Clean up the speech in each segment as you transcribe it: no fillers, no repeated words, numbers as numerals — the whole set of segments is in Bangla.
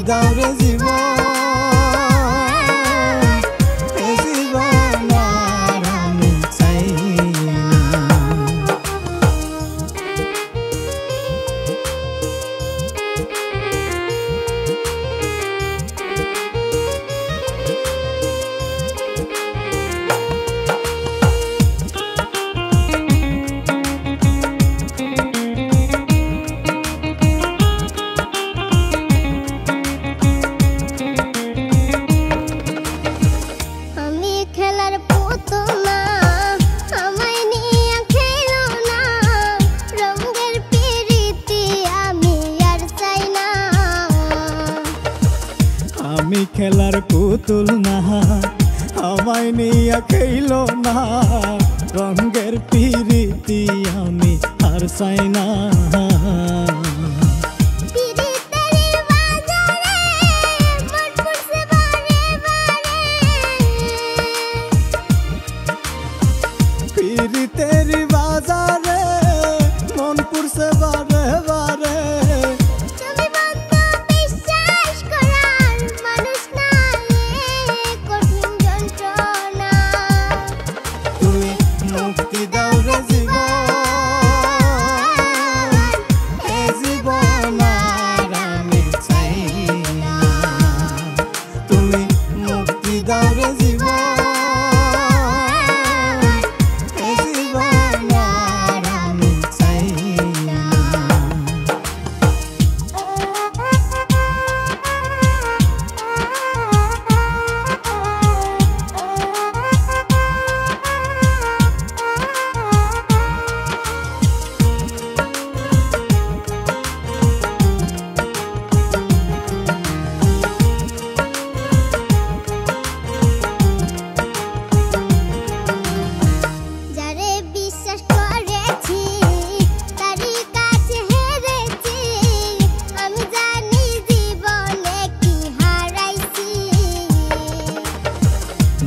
দাও রে জীবন, এ জীবন আর আমি চাই না। আমি খেলার পুতুল না, আমায় নিয়ে খেলো না, রঙের পিরিতি আমি আর চাই না। পিরিতেরি বাজারে মন পুরছে বারে বারে, মুক্তি দাও রে জীবন, এ জীবন আর আমি চাই না। তুমি মুক্তি দাও রে জীবন, এ জীবন আর আমি চাই না।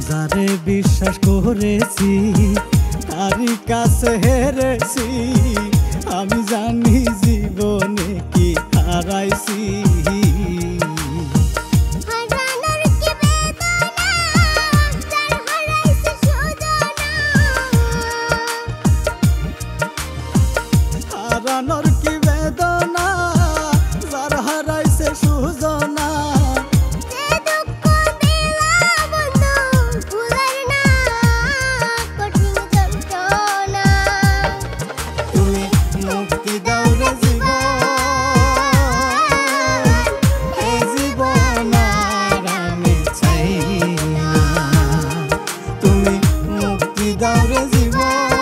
যারে বিশ্বাস করেছি তারই কাছে হেরেছি, আমি জানি জীবনে কি হারাইছি। হারানোর কি বেদনা, যার হারাইছে সুজনা, মুক্তি দাও রে জীবন, এ জীবন আর আমি চাই না। তুমি মুক্তি দাও রে জীবন।